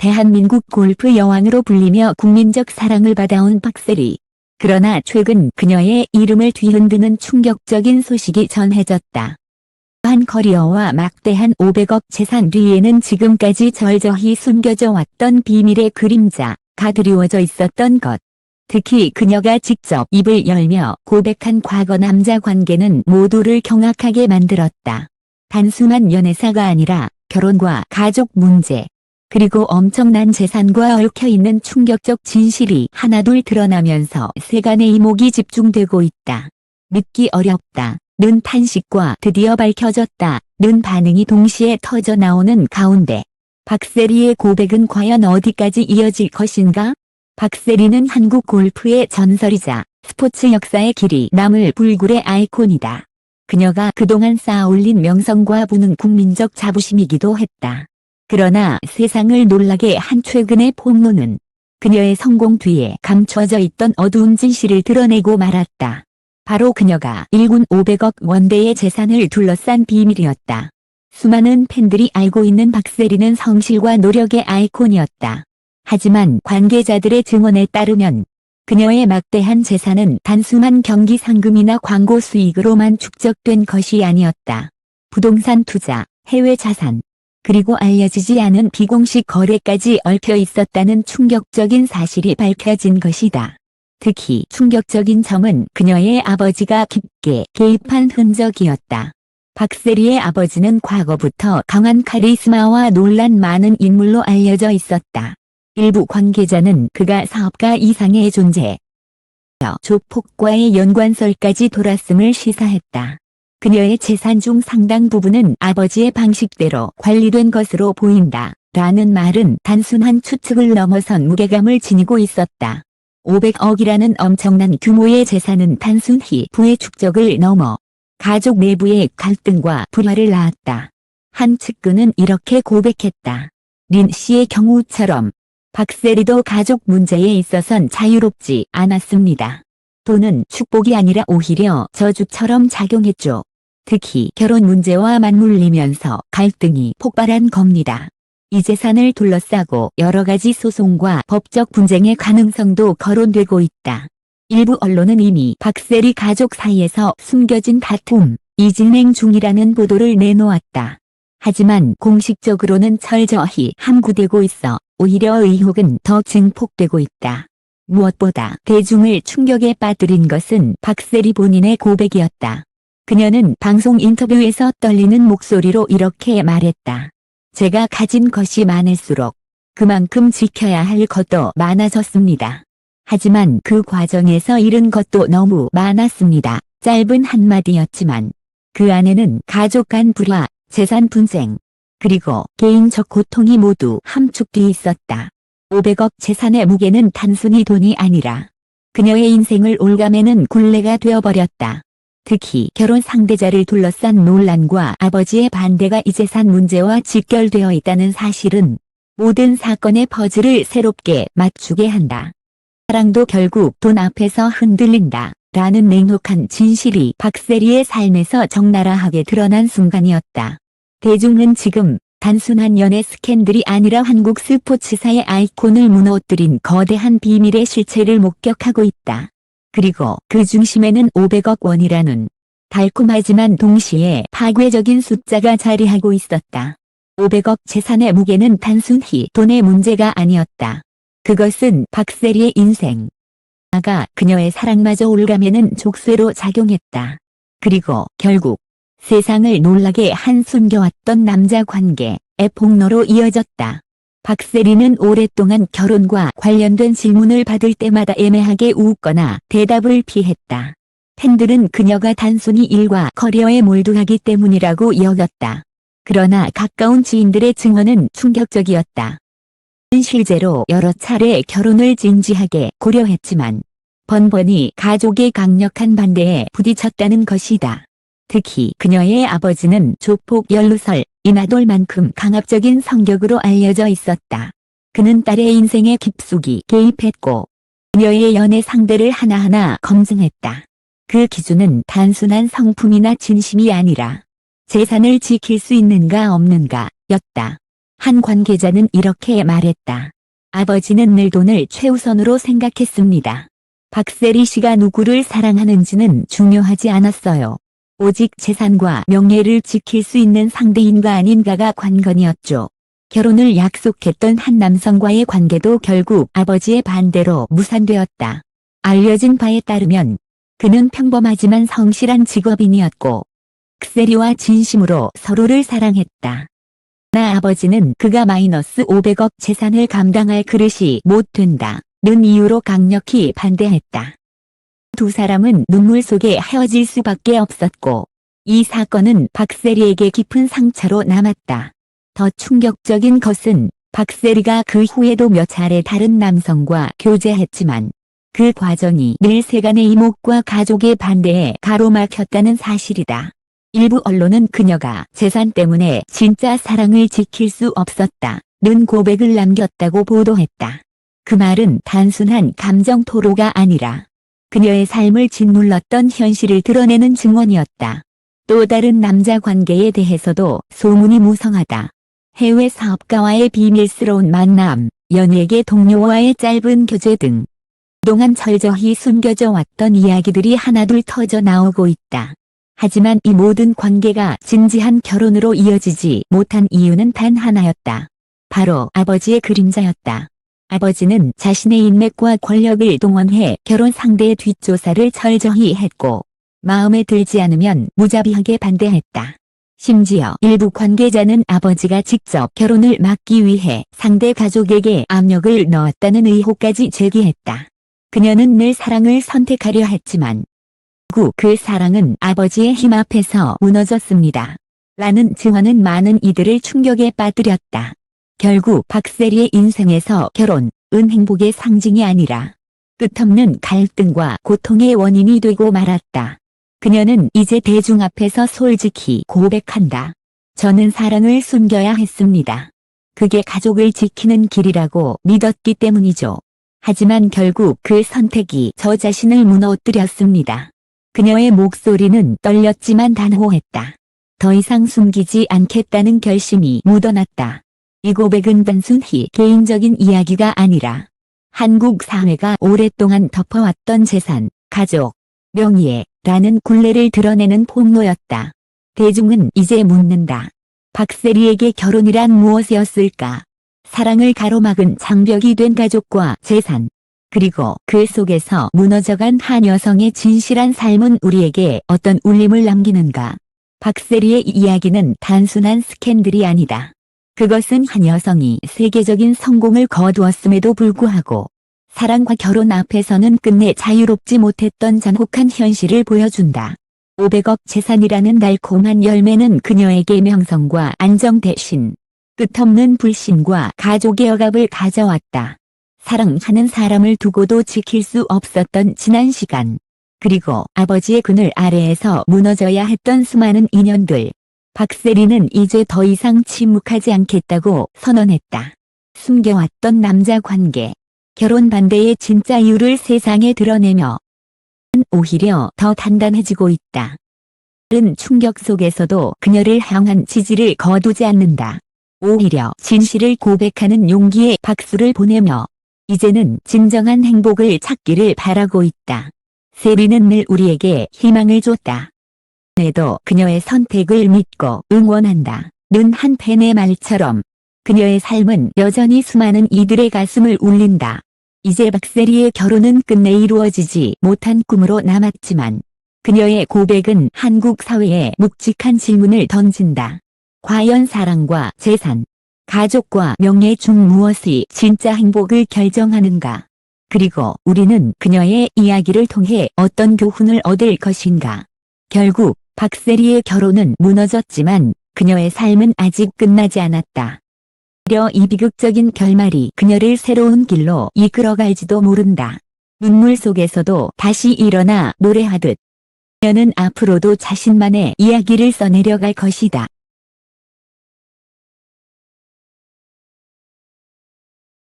대한민국 골프 여왕으로 불리며 국민적 사랑을 받아온 박세리. 그러나 최근 그녀의 이름을 뒤흔드는 충격적인 소식이 전해졌다. 한 커리어와 막대한 500억 재산 뒤에는 지금까지 절저히 숨겨져 왔던 비밀의 그림자가 드리워져 있었던 것. 특히 그녀가 직접 입을 열며 고백한 과거 남자 관계는 모두를 경악하게 만들었다. 단순한 연애사가 아니라 결혼과 가족 문제, 그리고 엄청난 재산과 얽혀있는 충격적 진실이 하나둘 드러나면서 세간의 이목이 집중되고 있다. 믿기 어렵다 는 탄식과 드디어 밝혀졌다 는 반응이 동시에 터져 나오는 가운데 박세리의 고백은 과연 어디까지 이어질 것인가? 박세리는 한국 골프의 전설이자 스포츠 역사의 길이 남을 불굴의 아이콘이다. 그녀가 그동안 쌓아올린 명성과 부는 국민적 자부심이기도 했다. 그러나 세상을 놀라게 한 최근의 폭로는 그녀의 성공 뒤에 감춰져 있던 어두운 진실을 드러내고 말았다. 바로 그녀가 일군 500억 원대의 재산을 둘러싼 비밀이었다. 수많은 팬들이 알고 있는 박세리는 성실과 노력의 아이콘이었다. 하지만 관계자들의 증언에 따르면 그녀의 막대한 재산은 단순한 경기 상금이나 광고 수익으로만 축적된 것이 아니었다. 부동산 투자, 해외 자산, 그리고 알려지지 않은 비공식 거래까지 얽혀 있었다는 충격적인 사실이 밝혀진 것이다. 특히 충격적인 점은 그녀의 아버지가 깊게 개입한 흔적이었다. 박세리의 아버지는 과거부터 강한 카리스마와 논란 많은 인물로 알려져 있었다. 일부 관계자는 그가 사업가 이상의 존재, 조폭과의 연관설까지 돌았음을 시사했다. 그녀의 재산 중 상당 부분은 아버지의 방식대로 관리된 것으로 보인다 라는 말은 단순한 추측을 넘어선 무게감을 지니고 있었다. 500억이라는 엄청난 규모의 재산은 단순히 부의 축적을 넘어 가족 내부의 갈등과 불화를 낳았다. 한 측근은 이렇게 고백했다. 린 씨의 경우처럼 박세리도 가족 문제에 있어선 자유롭지 않았습니다. 돈은 축복이 아니라 오히려 저주처럼 작용했죠. 특히 결혼 문제와 맞물리면서 갈등이 폭발한 겁니다. 이 재산을 둘러싸고 여러 가지 소송과 법적 분쟁의 가능성도 거론되고 있다. 일부 언론은 이미 박세리 가족 사이에서 숨겨진 다툼이 진행 중이라는 보도를 내놓았다. 하지만 공식적으로는 철저히 함구되고 있어 오히려 의혹은 더 증폭되고 있다. 무엇보다 대중을 충격에 빠뜨린 것은 박세리 본인의 고백이었다. 그녀는 방송 인터뷰에서 떨리는 목소리로 이렇게 말했다. 제가 가진 것이 많을수록 그만큼 지켜야 할 것도 많아졌습니다. 하지만 그 과정에서 잃은 것도 너무 많았습니다. 짧은 한마디였지만 그 안에는 가족 간 불화, 재산 분쟁, 그리고 개인적 고통이 모두 함축돼 있었다. 500억 재산의 무게는 단순히 돈이 아니라 그녀의 인생을 올가매는 굴레가 되어버렸다. 특히 결혼 상대자를 둘러싼 논란과 아버지의 반대가 이 재산 문제와 직결되어 있다는 사실은 모든 사건의 퍼즐을 새롭게 맞추게 한다. 사랑도 결국 돈 앞에서 흔들린다 라는 냉혹한 진실이 박세리의 삶에서 적나라하게 드러난 순간이었다. 대중은 지금 단순한 연애 스캔들이 아니라 한국 스포츠사의 아이콘을 무너뜨린 거대한 비밀의 실체를 목격하고 있다. 그리고 그 중심에는 500억 원이라는 달콤하지만 동시에 파괴적인 숫자가 자리하고 있었다. 500억 재산의 무게는 단순히 돈의 문제가 아니었다. 그것은 박세리의 인생, 나아가 그녀의 사랑마저 올가매는 족쇄로 작용했다. 그리고 결국 세상을 놀라게 한 숨겨왔던 남자 관계의 폭로로 이어졌다. 박세리는 오랫동안 결혼과 관련된 질문을 받을 때마다 애매하게 웃거나 대답을 피했다. 팬들은 그녀가 단순히 일과 커리어에 몰두하기 때문이라고 여겼다. 그러나 가까운 지인들의 증언은 충격적이었다. 실제로 여러 차례 결혼을 진지하게 고려했지만 번번이 가족의 강력한 반대에 부딪혔다는 것이다. 특히 그녀의 아버지는 조폭 연루설, 이나돌만큼 강압적인 성격으로 알려져 있었다. 그는 딸의 인생에 깊숙이 개입했고 그녀의 연애 상대를 하나하나 검증했다. 그 기준은 단순한 성품이나 진심이 아니라 재산을 지킬 수 있는가 없는가 였다. 한 관계자는 이렇게 말했다. 아버지는 늘 돈을 최우선으로 생각했습니다. 박세리 씨가 누구를 사랑하는지는 중요하지 않았어요. 오직 재산과 명예를 지킬 수 있는 상대인가 아닌가가 관건이었죠. 결혼을 약속했던 한 남성과의 관계도 결국 아버지의 반대로 무산되었다. 알려진 바에 따르면 그는 평범하지만 성실한 직업인이었고 박세리와 진심으로 서로를 사랑했다. 나 아버지는 그가 마이너스 500억 재산을 감당할 그릇이 못 된다는 이유로 강력히 반대했다. 두 사람은 눈물 속에 헤어질 수밖에 없었고 이 사건은 박세리에게 깊은 상처로 남았다. 더 충격적인 것은 박세리가 그 후에도 몇 차례 다른 남성과 교제했지만 그 과정이 늘 세간의 이목과 가족의 반대에 가로막혔다는 사실이다. 일부 언론은 그녀가 재산 때문에 진짜 사랑을 지킬 수 없었다는 고백을 남겼다고 보도했다. 그 말은 단순한 감정 토로가 아니라 그녀의 삶을 짓눌렀던 현실을 드러내는 증언이었다. 또 다른 남자 관계에 대해서도 소문이 무성하다. 해외 사업가와의 비밀스러운 만남, 연예계 동료와의 짧은 교제 등 그동안 철저히 숨겨져 왔던 이야기들이 하나둘 터져 나오고 있다. 하지만 이 모든 관계가 진지한 결혼으로 이어지지 못한 이유는 단 하나였다. 바로 아버지의 그림자였다. 아버지는 자신의 인맥과 권력을 동원해 결혼 상대의 뒷조사를 철저히 했고 마음에 들지 않으면 무자비하게 반대했다. 심지어 일부 관계자는 아버지가 직접 결혼을 막기 위해 상대 가족에게 압력을 넣었다는 의혹까지 제기했다. 그녀는 늘 사랑을 선택하려 했지만 결국 그 사랑은 아버지의 힘 앞에서 무너졌습니다. 라는 증언은 많은 이들을 충격에 빠뜨렸다. 결국 박세리의 인생에서 결혼은 행복의 상징이 아니라 끝없는 갈등과 고통의 원인이 되고 말았다. 그녀는 이제 대중 앞에서 솔직히 고백한다. 저는 사랑을 숨겨야 했습니다. 그게 가족을 지키는 길이라고 믿었기 때문이죠. 하지만 결국 그 선택이 저 자신을 무너뜨렸습니다. 그녀의 목소리는 떨렸지만 단호했다. 더 이상 숨기지 않겠다는 결심이 묻어났다. 이 고백은 단순히 개인적인 이야기가 아니라 한국 사회가 오랫동안 덮어왔던 재산, 가족, 명예라는 굴레를 드러내는 폭로였다. 대중은 이제 묻는다. 박세리에게 결혼이란 무엇이었을까? 사랑을 가로막은 장벽이 된 가족과 재산. 그리고 그 속에서 무너져간 한 여성의 진실한 삶은 우리에게 어떤 울림을 남기는가? 박세리의 이야기는 단순한 스캔들이 아니다. 그것은 한 여성이 세계적인 성공을 거두었음에도 불구하고 사랑과 결혼 앞에서는 끝내 자유롭지 못했던 잔혹한 현실을 보여준다. 500억 재산이라는 달콤한 열매는 그녀에게 명성과 안정 대신 끝없는 불신과 가족의 억압을 가져왔다. 사랑하는 사람을 두고도 지킬 수 없었던 지난 시간. 그리고 아버지의 그늘 아래에서 무너져야 했던 수많은 인연들. 박세리는 이제 더 이상 침묵하지 않겠다고 선언했다. 숨겨왔던 남자 관계. 결혼 반대의 진짜 이유를 세상에 드러내며 오히려 더 단단해지고 있다. 은 충격 속에서도 그녀를 향한 지지를 거두지 않는다. 오히려 진실을 고백하는 용기에 박수를 보내며 이제는 진정한 행복을 찾기를 바라고 있다. 세리는 늘 우리에게 희망을 줬다. 내도 그녀의 선택을 믿고 응원한다. 는 한 팬의 말처럼 그녀의 삶은 여전히 수많은 이들의 가슴을 울린다. 이제 박세리의 결혼은 끝내 이루어지지 못한 꿈으로 남았지만 그녀의 고백은 한국 사회에 묵직한 질문을 던진다. 과연 사랑과 재산, 가족과 명예 중 무엇이 진짜 행복을 결정하는가? 그리고 우리는 그녀의 이야기를 통해 어떤 교훈을 얻을 것인가? 결국 박세리의 결혼은 무너졌지만 그녀의 삶은 아직 끝나지 않았다. 오히려 이 비극적인 결말이 그녀를 새로운 길로 이끌어갈지도 모른다. 눈물 속에서도 다시 일어나 노래하듯 그녀는 앞으로도 자신만의 이야기를 써내려갈 것이다.